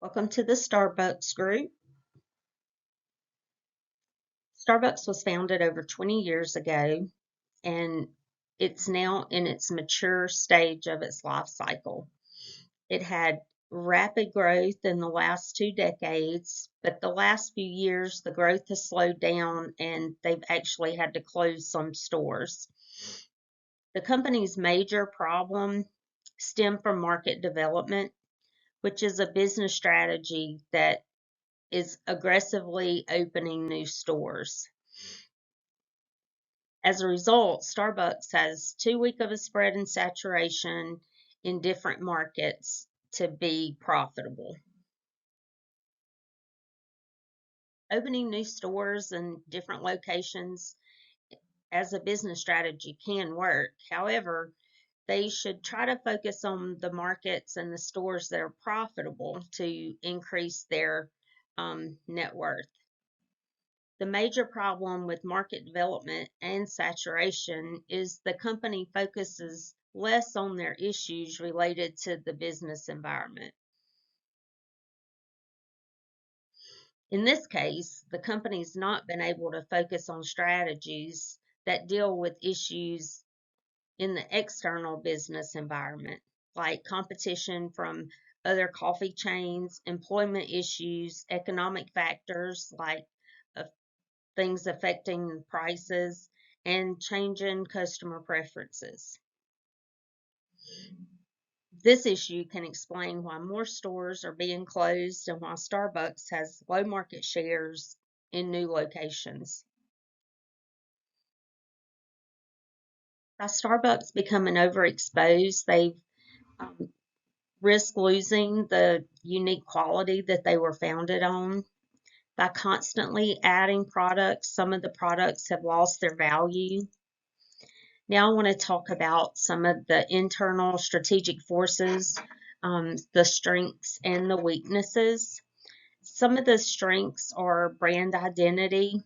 Welcome to the Starbucks Group. Starbucks was founded over 20 years ago, and it's now in its mature stage of its life cycle. It had rapid growth in the last 2 decades, but the last few years the growth has slowed down and they've actually had to close some stores. The company's major problem stemmed from market development, which is a business strategy that is aggressively opening new stores. As a result, Starbucks has too weak of a spread and saturation in different markets to be profitable. Opening new stores in different locations as a business strategy can work. However, they should try to focus on the markets and the stores that are profitable to increase their net worth. The major problem with market development and saturation is the company focuses less on their issues related to the business environment. In this case, the company's not been able to focus on strategies that deal with issues in the external business environment, like competition from other coffee chains, employment issues, economic factors like things affecting prices, and changing customer preferences. This issue can explain why more stores are being closed and why Starbucks has low market shares in new locations. By Starbucks becoming overexposed, they've risked losing the unique quality that they were founded on. By constantly adding products, some of the products have lost their value. Now I want to talk about some of the internal strategic forces, the strengths and the weaknesses. Some of the strengths are brand identity.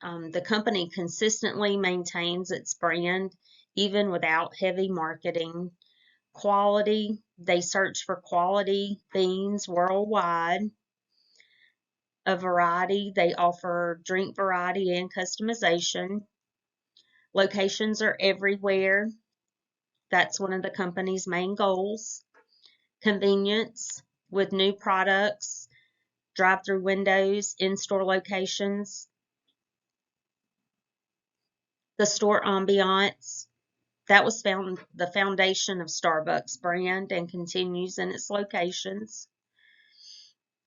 The company consistently maintains its brand even without heavy marketing. Quality, they search for quality beans worldwide. A variety, they offer drink variety and customization. Locations are everywhere. That's one of the company's main goals. Convenience with new products, drive-through windows, in-store locations. The store ambiance, that was the foundation of Starbucks brand and continues in its locations.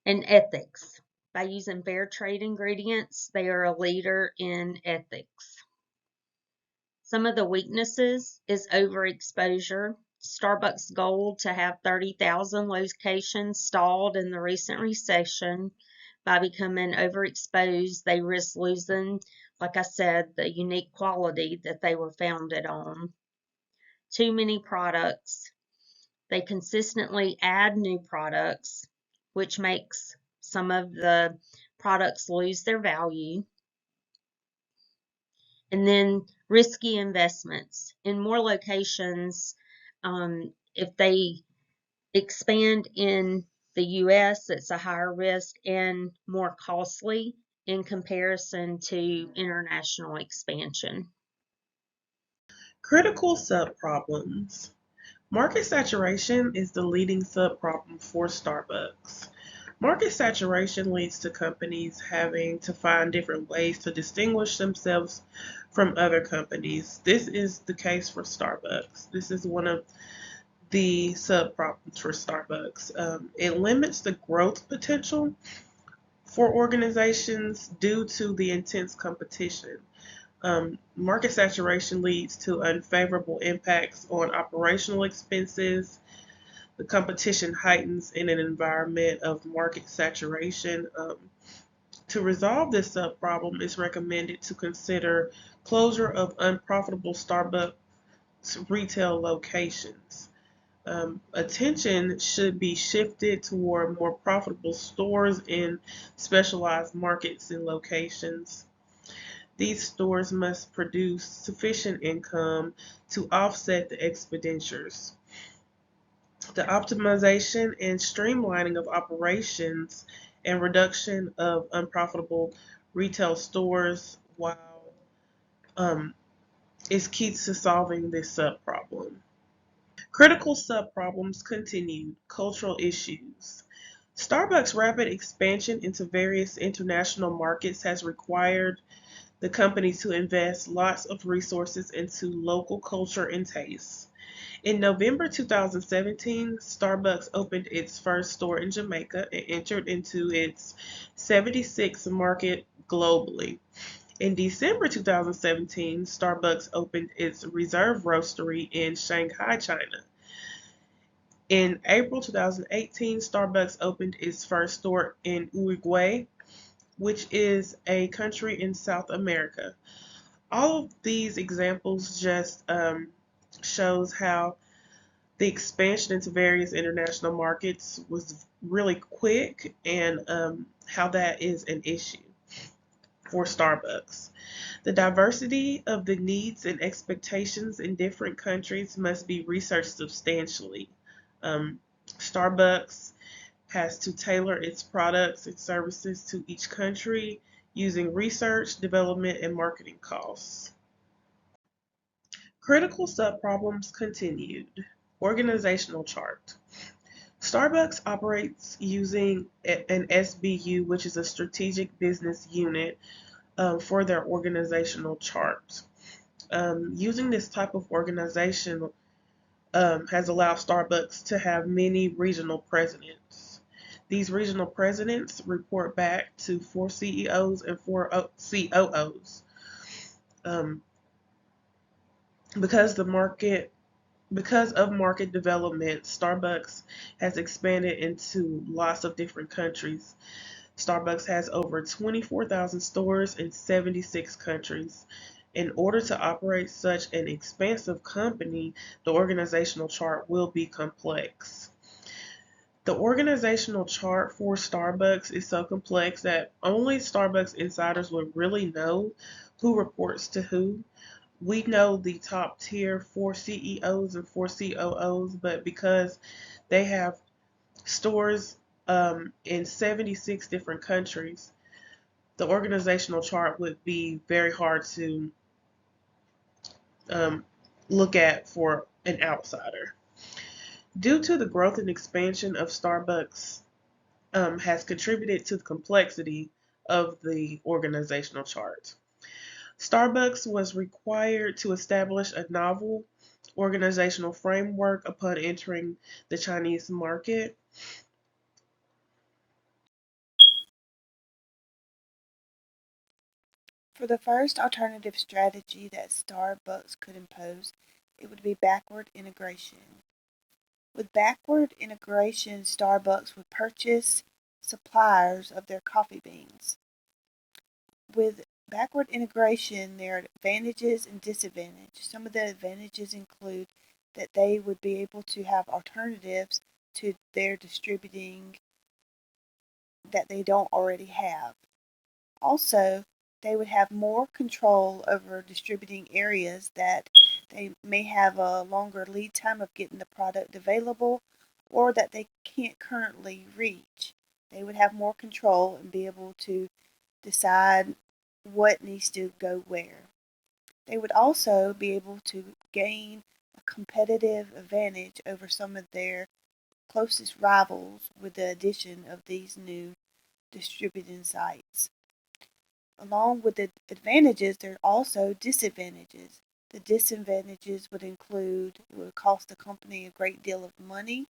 And ethics. By using fair trade ingredients, they are a leader in ethics. Some of the weaknesses is overexposure. Starbucks' goal to have 30,000 locations stalled in the recent recession. By becoming overexposed, they risk losing, like I said, the unique quality that they were founded on. Too many products. They consistently add new products, which makes some of the products lose their value. And then risky investments. In more locations, if they expand in the US, it's a higher risk and more costly in comparison to international expansion. Critical subproblems. Market saturation is the leading subproblem for Starbucks. Market saturation leads to companies having to find different ways to distinguish themselves from other companies. This is the case for Starbucks. This is one of the subproblems for Starbucks. It limits the growth potential for organizations due to the intense competition. Market saturation leads to unfavorable impacts on operational expenses. The competition heightens in an environment of market saturation. To resolve this problem, it's recommended to consider closure of unprofitable Starbucks retail locations. Attention should be shifted toward more profitable stores in specialized markets and locations. These stores must produce sufficient income to offset the expenditures. The optimization and streamlining of operations and reduction of unprofitable retail stores while is key to solving this subproblem. Critical subproblems continued. Cultural issues. Starbucks' rapid expansion into various international markets has required the company to invest lots of resources into local culture and taste. In November 2017, Starbucks opened its first store in Jamaica and entered into its 76th market globally. In December 2017, Starbucks opened its Reserve Roastery in Shanghai, China. In April 2018, Starbucks opened its first store in Uruguay, which is a country in South America. All of these examples just shows how the expansion into various international markets was really quick and how that is an issue for Starbucks. The diversity of the needs and expectations in different countries must be researched substantially. Um, Starbucks has to tailor its products and services to each country using research, development, and marketing costs. Critical subproblems continued. Organizational chart. Starbucks operates using an SBU, which is a strategic business unit, for their organizational chart. Using this type of organization has allowed Starbucks to have many regional presidents. These regional presidents report back to 4 CEOs and 4 COOs. Um, because the market because of market development, Starbucks has expanded into lots of different countries. Starbucks has over 24,000 stores in 76 countries. In order to operate such an expansive company, the organizational chart will be complex. The organizational chart for Starbucks is so complex that only Starbucks insiders would really know who reports to who. We know the top tier 4 CEOs and 4 COOs, but because they have stores in 76 different countries, the organizational chart would be very hard to um, look at for an outsider. Due to the growth and expansion of Starbucks has contributed to the complexity of the organizational chart. Starbucks was required to establish a novel organizational framework upon entering the Chinese market. For the first alternative strategy that Starbucks could impose, it would be backward integration. With backward integration, Starbucks would purchase suppliers of their coffee beans. With backward integration, there are advantages and disadvantages. Some of the advantages include that they would be able to have alternatives to their distributing that they don't already have. Also, they would have more control over distributing areas that they may have a longer lead time of getting the product available or that they can't currently reach. They would have more control and be able to decide what needs to go where. They would also be able to gain a competitive advantage over some of their closest rivals with the addition of these new distributing sites. Along with the advantages, there are also disadvantages. The disadvantages would include it would cost the company a great deal of money.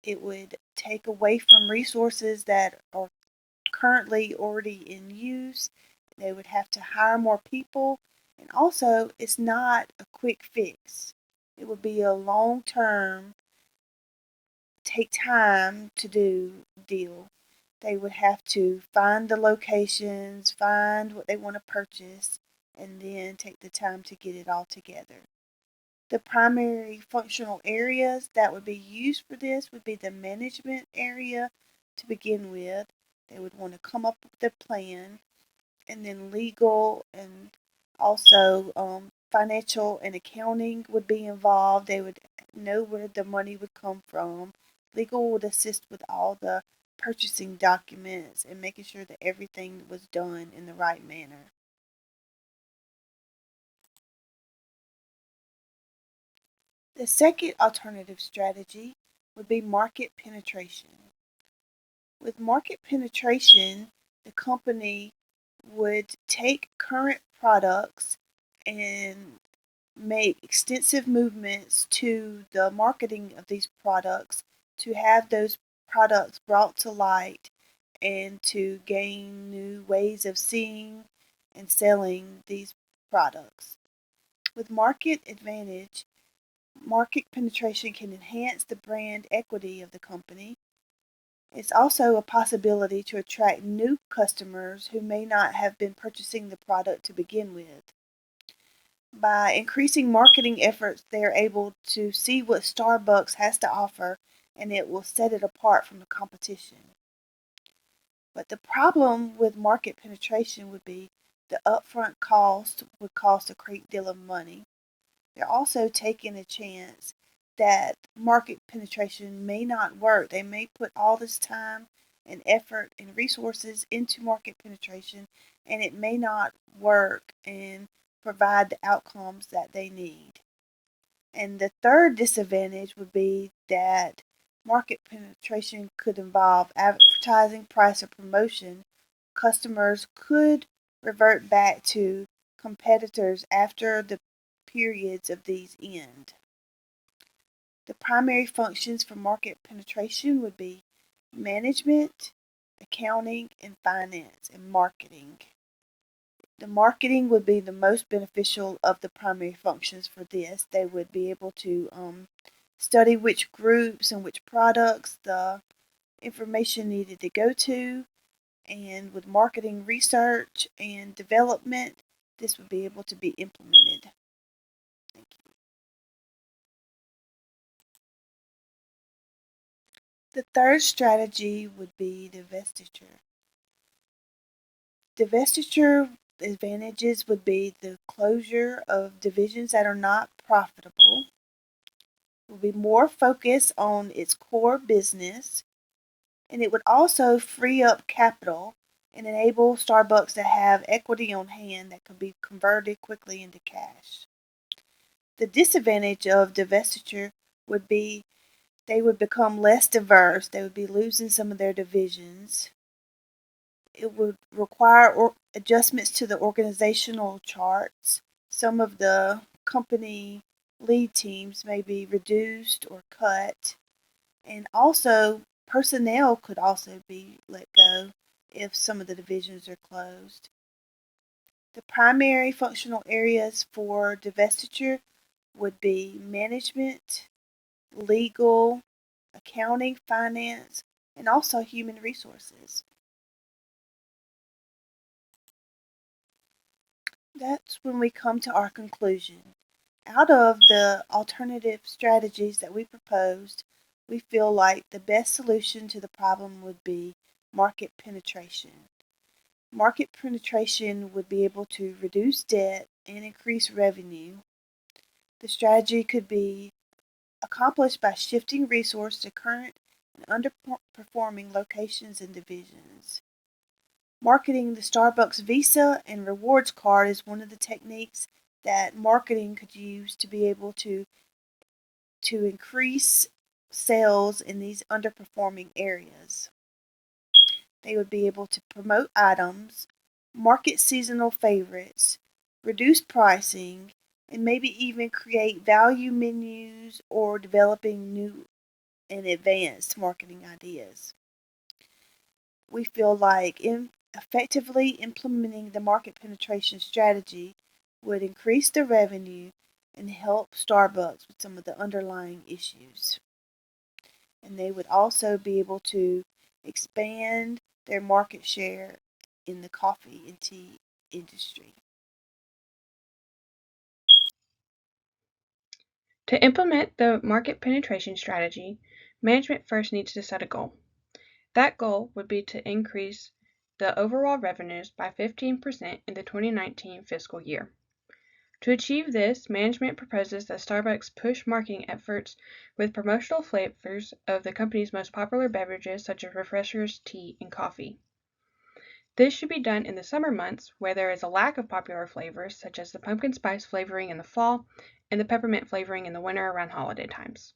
It would take away from resources that are currently already in use. They would have to hire more people. And also, it's not a quick fix. It would be a long term, take time to do deal. They would have to find the locations, find what they want to purchase, and then take the time to get it all together. The primary functional areas that would be used for this would be the management area to begin with. They would want to come up with their plan, and then legal and also financial and accounting would be involved. They would know where the money would come from. Legal would assist with all the purchasing documents and making sure that everything was done in the right manner. The second alternative strategy would be market penetration. With market penetration, the company would take current products and make extensive movements to the marketing of these products to have those products brought to light and to gain new ways of seeing and selling these products. With market advantage, market penetration can enhance the brand equity of the company. It's also a possibility to attract new customers who may not have been purchasing the product to begin with. By increasing marketing efforts, they are able to see what Starbucks has to offer and it will set it apart from the competition. But the problem with market penetration would be the upfront cost would cost a great deal of money. They're also taking a chance that market penetration may not work. They may put all this time and effort and resources into market penetration and it may not work and provide the outcomes that they need. And the third disadvantage would be that market penetration could involve advertising, price, or promotion. Customers could revert back to competitors after the periods of these end. The primary functions for market penetration would be management, accounting, and finance, and marketing. The marketing would be the most beneficial of the primary functions for this. They would be able to study which groups and which products the information needed to go to, and with marketing research and development, this would be able to be implemented. Thank you. The third strategy would be divestiture. Divestiture advantages would be the closure of divisions that are not profitable, will be more focused on its core business, and it would also free up capital and enable Starbucks to have equity on hand that could be converted quickly into cash. The disadvantage of divestiture would be they would become less diverse. They would be losing some of their divisions. It would require adjustments to the organizational charts. Some of the company lead teams may be reduced or cut. And also, personnel could also be let go if some of the divisions are closed. The primary functional areas for divestiture would be management, legal, accounting, finance, and also human resources. That's when we come to our conclusion. Out of the alternative strategies that we proposed, we feel like the best solution to the problem would be market penetration. Market penetration would be able to reduce debt and increase revenue. The strategy could be accomplished by shifting resources to current and underperforming locations and divisions. Marketing the Starbucks Visa and Rewards card is one of the techniques that marketing could use to be able to increase sales in these underperforming areas. They would be able to promote items, market seasonal favorites, reduce pricing, and maybe even create value menus or developing new and advanced marketing ideas. We feel like effectively implementing the market penetration strategy would increase the revenue and help Starbucks with some of the underlying issues. And they would also be able to expand their market share in the coffee and tea industry. To implement the market penetration strategy, management first needs to set a goal. That goal would be to increase the overall revenues by 15% in the 2019 fiscal year. To achieve this, management proposes that Starbucks push marketing efforts with promotional flavors of the company's most popular beverages such as refreshers, tea, and coffee. This should be done in the summer months where there is a lack of popular flavors such as the pumpkin spice flavoring in the fall and the peppermint flavoring in the winter around holiday times.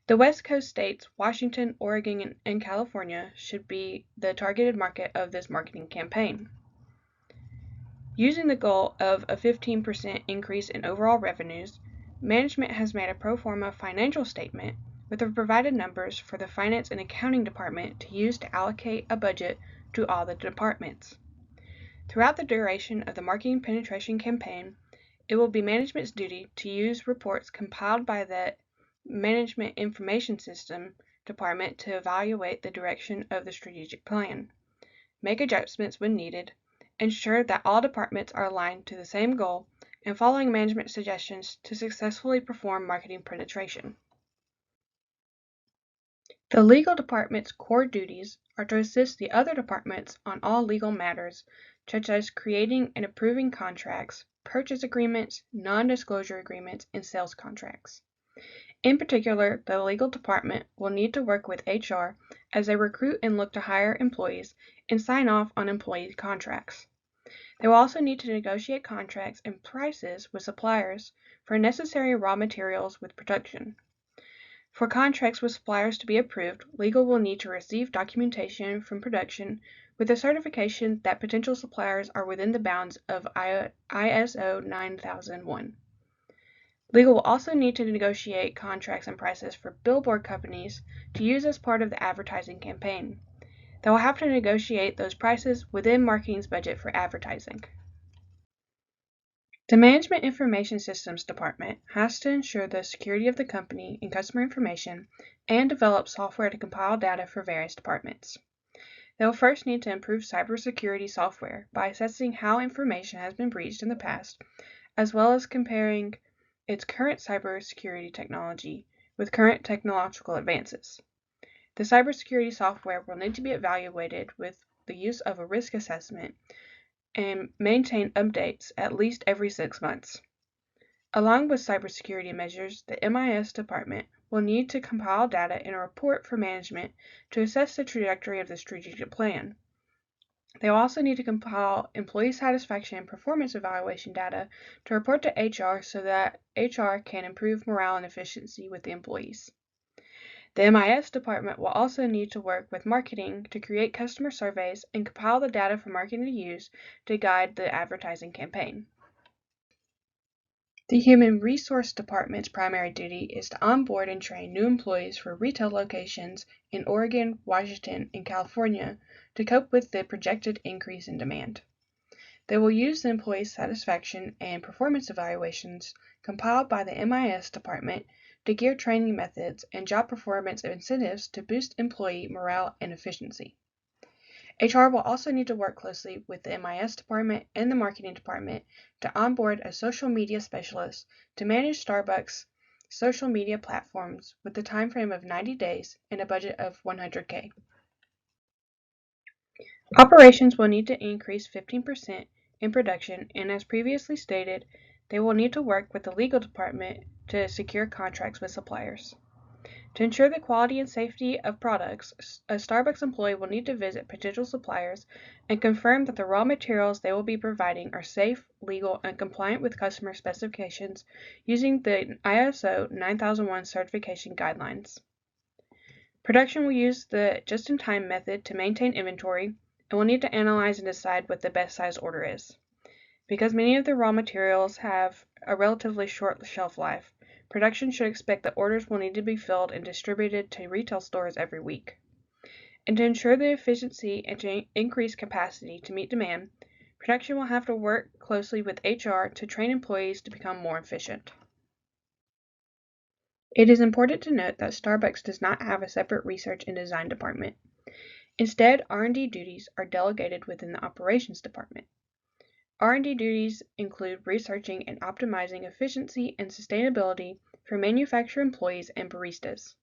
The West Coast states, Washington, Oregon, and California, should be the targeted market of this marketing campaign. Using the goal of a 15% increase in overall revenues, management has made a pro forma financial statement with the provided numbers for the Finance and Accounting Department to use to allocate a budget to all the departments. Throughout the duration of the marketing penetration campaign, it will be management's duty to use reports compiled by the Management Information System Department to evaluate the direction of the strategic plan, make adjustments when needed, ensure that all departments are aligned to the same goal, and following management suggestions to successfully perform marketing penetration. The legal department's core duties are to assist the other departments on all legal matters, such as creating and approving contracts, purchase agreements, non-disclosure agreements, and sales contracts. In particular, the legal department will need to work with HR as they recruit and look to hire employees and sign off on employee contracts. They will also need to negotiate contracts and prices with suppliers for necessary raw materials with production. For contracts with suppliers to be approved, legal will need to receive documentation from production with a certification that potential suppliers are within the bounds of ISO 9001. Legal will also need to negotiate contracts and prices for billboard companies to use as part of the advertising campaign. They will have to negotiate those prices within marketing's budget for advertising. The Management Information Systems Department has to ensure the security of the company and customer information and develop software to compile data for various departments. They will first need to improve cybersecurity software by assessing how information has been breached in the past, as well as comparing its current cybersecurity technology with current technological advances. The cybersecurity software will need to be evaluated with the use of a risk assessment and maintain updates at least every 6 months. Along with cybersecurity measures, the MIS department will need to compile data in a report for management to assess the trajectory of the strategic plan. They will also need to compile employee satisfaction and performance evaluation data to report to HR so that HR can improve morale and efficiency with the employees. The MIS department will also need to work with marketing to create customer surveys and compile the data for marketing to use to guide the advertising campaign. The Human Resource Department's primary duty is to onboard and train new employees for retail locations in Oregon, Washington, and California to cope with the projected increase in demand. They will use the employee satisfaction and performance evaluations compiled by the MIS department to gear training methods and job performance incentives to boost employee morale and efficiency. HR will also need to work closely with the MIS department and the marketing department to onboard a social media specialist to manage Starbucks' social media platforms with a time frame of 90 days and a budget of $100K. Operations will need to increase 15% in production, and as previously stated, they will need to work with the legal department to secure contracts with suppliers. To ensure the quality and safety of products, a Starbucks employee will need to visit potential suppliers and confirm that the raw materials they will be providing are safe, legal, and compliant with customer specifications using the ISO 9001 certification guidelines. Production will use the just-in-time method to maintain inventory and will need to analyze and decide what the best size order is. Because many of the raw materials have a relatively short shelf life, production should expect that orders will need to be filled and distributed to retail stores every week. And to ensure the efficiency and to increase capacity to meet demand, production will have to work closely with HR to train employees to become more efficient. It is important to note that Starbucks does not have a separate research and design department. Instead, R&D duties are delegated within the operations department. R&D duties include researching and optimizing efficiency and sustainability for manufacturer employees and baristas.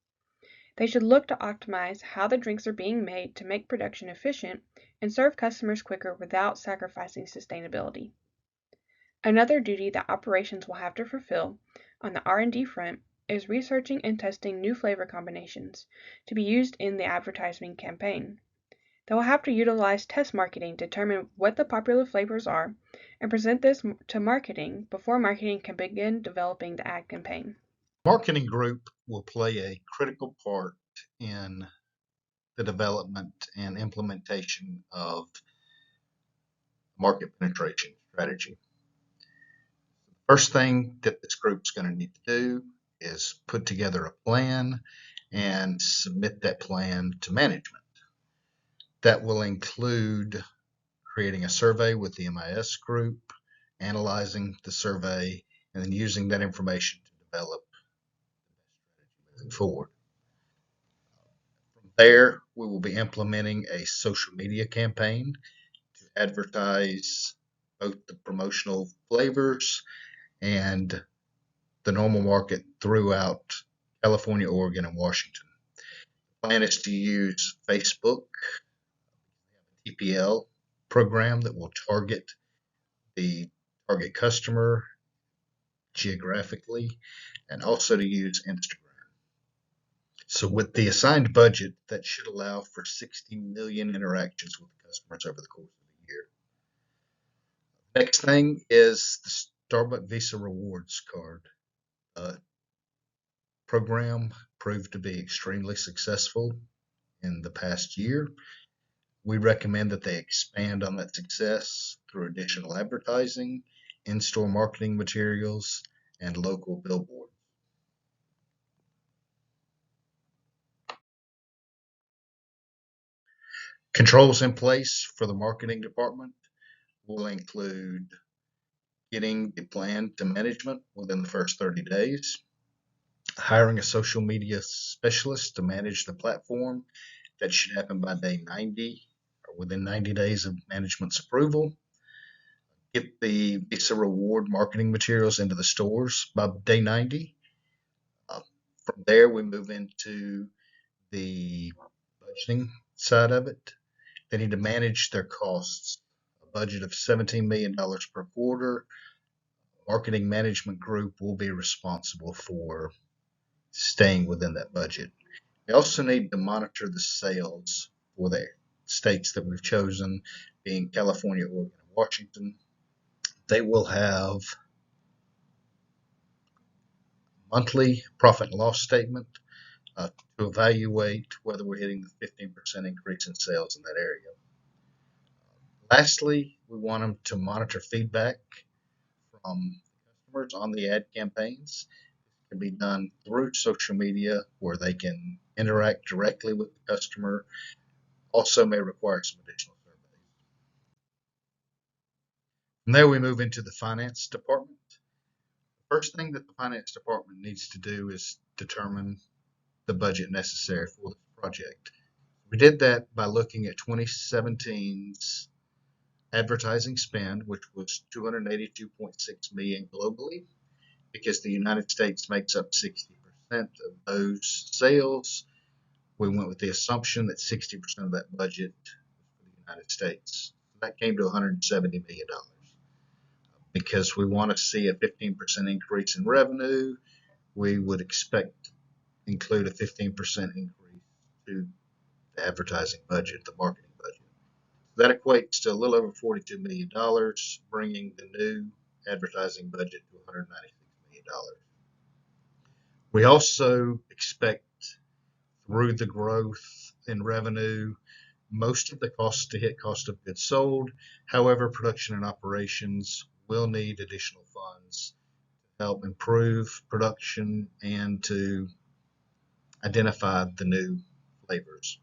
They should look to optimize how the drinks are being made to make production efficient and serve customers quicker without sacrificing sustainability. Another duty that operations will have to fulfill on the R&D front is researching and testing new flavor combinations to be used in the advertising campaign. They will have to utilize test marketing to determine what the popular flavors are and present this to marketing before marketing can begin developing the ad campaign. Marketing group will play a critical part in the development and implementation of market penetration strategy. First thing that this group's going to need to do is put together a plan and submit that plan to management. That will include creating a survey with the MIS group, analyzing the survey, and then using that information to develop moving forward. From there, we will be implementing a social media campaign to advertise both the promotional flavors and the normal market throughout California, Oregon, and Washington. The plan is to use Facebook, TPL program that will target the target customer geographically, and also to use Instagram. So with the assigned budget, that should allow for 60 million interactions with customers over the course of the year. Next thing is the Starbucks Visa Rewards card program proved to be extremely successful in the past year. We recommend that they expand on that success through additional advertising, in-store marketing materials, and local billboards. Controls in place for the marketing department will include getting the plan to management within the first 30 days, hiring a social media specialist to manage the platform. That should happen by day 90 or within 90 days of management's approval. Get the Visa Reward marketing materials into the stores by day 90. From there, we move into the budgeting side of it. They need to manage their costs. A budget of $17 million per quarter. Marketing management group will be responsible for staying within that budget. They also need to monitor the sales for the states that we've chosen, being California, Oregon, and Washington. They will have monthly profit and loss statement to evaluate whether we're hitting the 15% increase in sales in that area. Lastly, we want them to monitor feedback from customers on the ad campaigns. It can be done through social media where they can interact directly with the customer. Also may require some additional surveys. From there, we move into the finance department. The first thing that the finance department needs to do is determine the budget necessary for the project. We did that by looking at 2017's advertising spend, which was $282.6 million globally, because the United States makes up 60% of those sales. We went with the assumption that 60% of that budget was for the United States. That came to $170 million. Because we want to see a 15% increase in revenue, we would expect include a 15% increase to the advertising budget, the marketing budget. That equates to a little over $42 million, bringing the new advertising budget to $196 million. We also expect, through the growth in revenue, most of the costs to hit cost of goods sold. However, production and operations will need additional funds to help improve production and to identify the new flavors.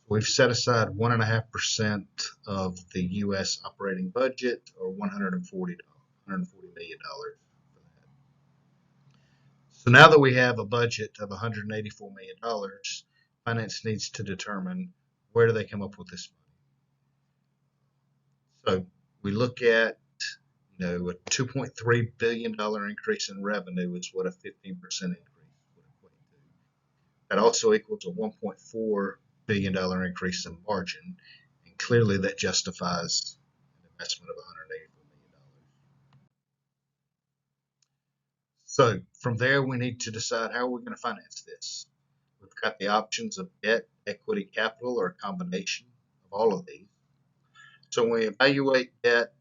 We've set aside 1.5% of the U.S. operating budget, or $140 million for that. So now that we have a budget of $184 million, finance needs to determine where do they come up with this money. So we look at, a $2.3 billion increase in revenue is what a 15% increase would equate to. That also equals a $1.4 billion increase in margin, and clearly that justifies an investment of $184 million. So from there, we need to decide how we're going to finance this. We've got the options of debt, equity, capital, or a combination of all of these. So when we evaluate debt,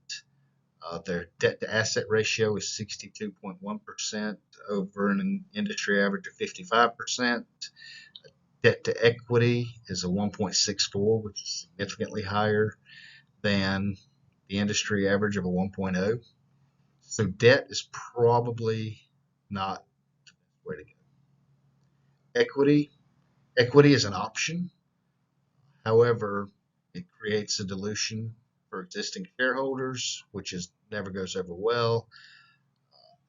their debt to asset ratio is 62.1% over an industry average of 55%. Debt to equity is a 1.64, which is significantly higher than the industry average of a 1.0. So debt is probably not the best way to go. Equity is an option. However, it creates a dilution for existing shareholders, which never goes over well.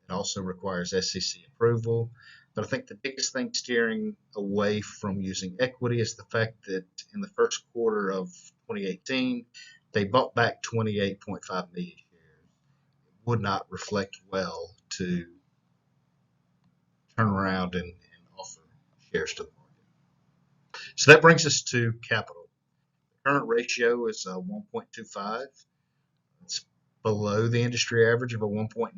It also requires SEC approval. But I think the biggest thing steering away from using equity is the fact that in the first quarter of 2018, they bought back 28.5 million shares. It would not reflect well to turn around and offer shares to the market. So that brings us to capital. The current ratio is 1.25. It's below the industry average of a 1.9.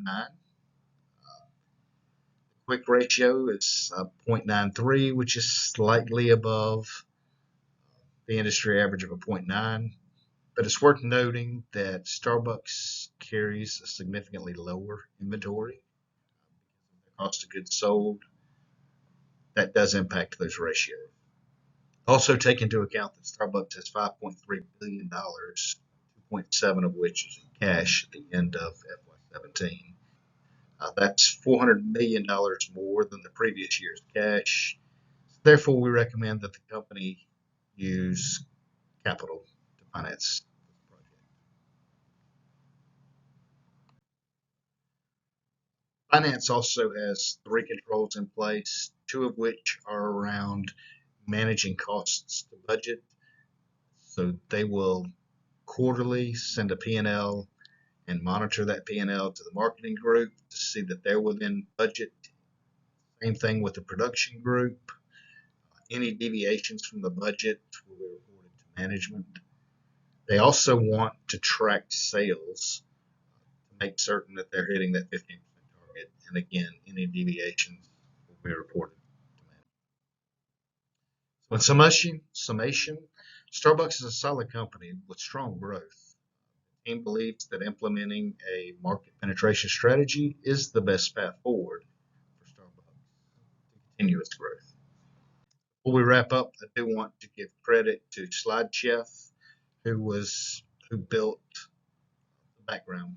Quick ratio is 0.93, which is slightly above the industry average of a 0.9. But it's worth noting that Starbucks carries a significantly lower inventory. The cost of goods sold, that does impact those ratios. Also take into account that Starbucks has $5.3 billion, 2.7 of which is in cash at the end of FY17. That's $400 million more than the previous year's cash. Therefore, we recommend that the company use capital to finance this project. Finance also has 3 controls in place, 2 of which are around managing costs to budget. So they will quarterly send a P&L and monitor that P&L to the marketing group to see that they're within budget. Same thing with the production group. Any deviations from the budget will be reported to management. They also want to track sales to make certain that they're hitting that 15% target. And again, any deviations will be reported to management. So in summation, Starbucks is a solid company with strong growth. The team believes that implementing a market penetration strategy is the best path forward for Starbucks to continue its growth. Before we wrap up, I do want to give credit to Slide Chef, who built the background